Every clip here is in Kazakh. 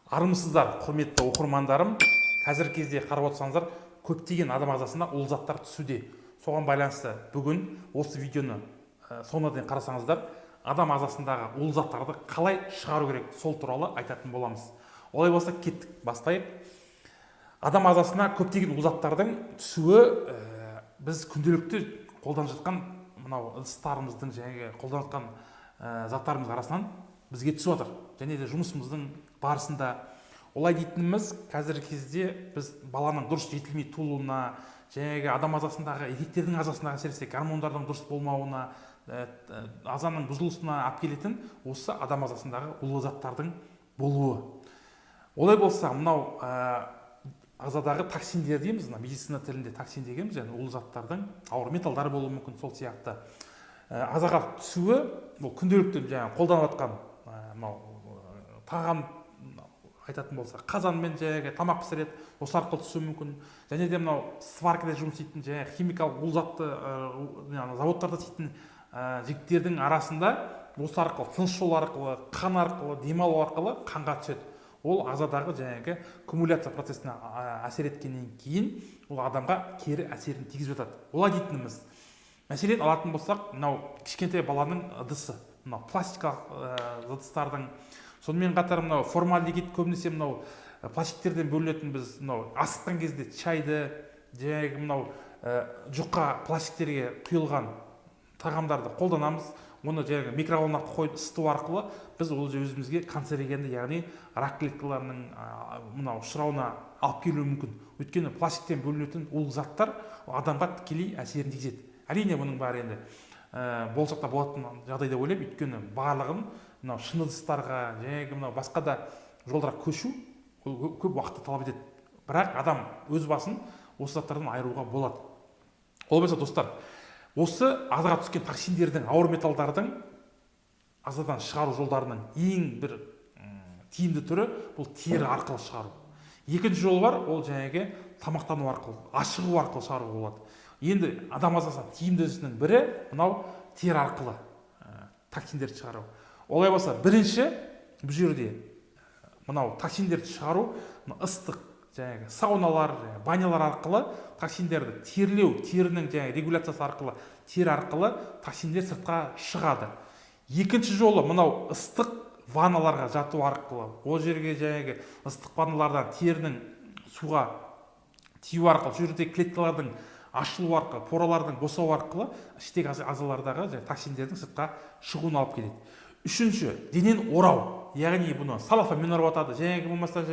Армысыздар, құрметті оқырмандарым. Қазір кезде қарап отырсаңыздар, көптеген адам ағзасына улы заттар түсуде. Соған байланысты бүгін осы видеоны соңына дейін қарасаңыздар, адам ағзасындағы улы заттарды қалай шығару керек, сол туралы айтатын боламыз. Олай болса, кеттік, бастайық. Адам ағзасына көптеген улы заттардың түсуі біз күнделікті қолданып жатқан мынау ыдыстарымыздың және қолданып жатқан заттарымыз арасынан бізге түсіп жатыр. Және де жұмысымыздың барысында олай дейтініміз, қазіргі кезде біз баланың дұрыс жетілмей тууына, және адам ағзасындағы еркектердің ағзасындағы әсіресе гормондардың дұрыс болмауына, ағзаның бұзылысына алып келетін осы адам ағзасындағы улы заттардың болуы. Олай болса, мынау ағзадағы токсиндер дейміз, медицина тілінде токсин дегеніміз, және улы заттардың ауыр металдар болуы мүмкін, сол сияқты ағзаға түсуі, бұл күнделікті қолданып жатқан тағам айтатын болса, қазанмен тамақ пісіреді, осы арқылы түсуі мүмкін. Және де мынау сваркада жұмыс істейтін химикалық улы затты заводтарда істейтін жігіттердің арасында осы арқылы, тыныс жолы арқылы, қан арқылы, демалу арқылы қанға түседі. Ол ағзадағы кумуляция процесіне әсер еткеннен кейін ол адамға кері әсерін тигізіп жатады. Олай дейтініміз, мәселен алатын болсақ, мынау кішкентай баланың ыдысы, мынау пластикалық ыдыстардың, сонымен қатар мынау формальдегид, көбінесе мынау пластиктерден бөлінетін, біз мынау асыққан кезде чайды, мынау жұқа пластиктерге құйылған тағамдарды қолданамыз. Оны микроволновкаға қойып ысыту арқылы біз ол өзімізге канцерогенді, яғни рак клеткаларының мынау ұшырауына алып келуі мүмкін. Өйткені пластиктен бөлінетін улы заттар адамға тікелей әсерін тигізеді. Әрине бұның бәрі енді болашақта болатын жағдай деп ойлаймын, өйткені барлығын мынау шыны ыдыстарға, мынау басқа да жолдарға көшу көп уақытты талап етеді. Бірақ адам өз басын осы заттардан айыруға болады. Ол болса, достар, осы ағзаға түскен токсиндердің, ауыр металдардың ағзадан шығару жолдарының ең бір тиімді түрі бұл тері арқылы шығару. Екінші жол бар, ол тамақтану арқылы, ашығу арқылы шығару болады. Енді адам ағзасына тиімдісінің бірі мынау тері арқылы токсиндерді шығару. Олай болса, бірінші бұл жерде мынау токсиндерді шығару ыстық сауналар, банялар арқылы токсиндерді терлеу, терінің регуляциясы арқылы, тері арқылы токсиндер сыртқа шығады. Екінші жолы мынау ыстық ванналарға жату арқылы, ол жерге ыстық ванналардан терінің суға тию арқылы, жүрде клеткалардың ашылу арқылы, поралардың босау арқылы іштегі ағзалардағы токсиндердің сыртқа шығуына алып келеді. Үшінші, денен орау, яғни бұны салафанмен орап атады, болмаса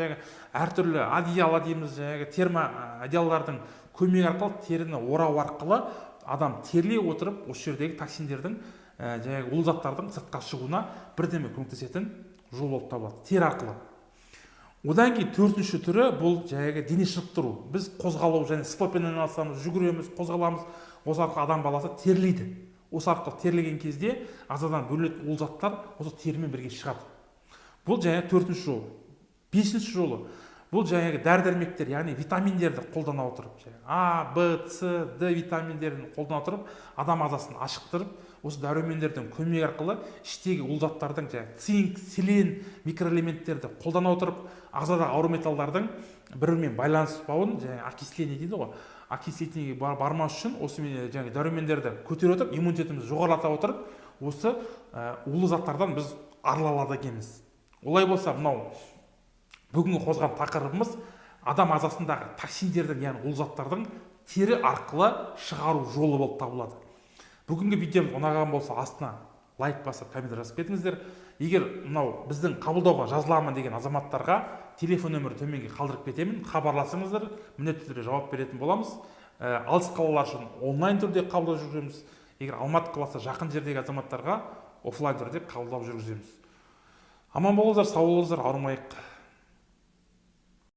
әртүрлі одеяло дейміз, термоодеялолардың көмегі арқылы теріні орау арқылы адам терлей отырып осы жердегі токсиндердің улы заттардың сыртқа шығуына бірдеме көмектесетін жол болып табылады, тері арқылы. Одан кейін төртінші түрі бұл дене шынықтыру. Біз қозғалу спортпен айналысамыз, жүгіреміз, қозғаламыз, осы арқылы адам баласы терлейді. Осы арқылы терлеген кезде ағзадан бөлінетін улы заттар осы терімен бірге шығады. Бұл төртінші жол. Бесінші жолы бұл дәрі-дәрмектер, яғни витаминдерді қолдана отырып, А, В, С, Д витаминдерін қолдана отырып, адам ағзасын ашықтырып, осы дәрумендердің көмегі арқылы іштегі улы заттардың цинк, селен микроэлементтерді қолдана отырып, ағзадағы ауыр металдардың бір-бірімен байланыспауын, окисление дейді ғой, окислительге бармас үшін осы дәрумендерді көтере отырып, иммунитетімізді жоғарылата отырып, осы улы заттардан біз арыла алады екенбіз. Олай болса, мынау бүгінгі қозған тақырыбымыз адам ағзасындағы токсиндердің, яғни улы заттардың тері арқылы шығару жолы болып табылады. Бүгінгі видеомыз ұнаған болса, астына лайк басып, комментарий жазып кетіңіздер. Егер мынау біздің қабылдауға жазыламын деген азаматтарға телефон нөмірі төменге қалдырып кетемін, хабарласыңыздар, міндетті түрде жауап беретін боламыз. Алыс қалалар үшін онлайн түрде қабылдап жүргіземіз. Егер Алматы қаласы жақын жердегі азаматтарға офлайн түрде қабылдап жүргіземіз. Аман болыңыздар, сау болыңыздар, ауырмайық.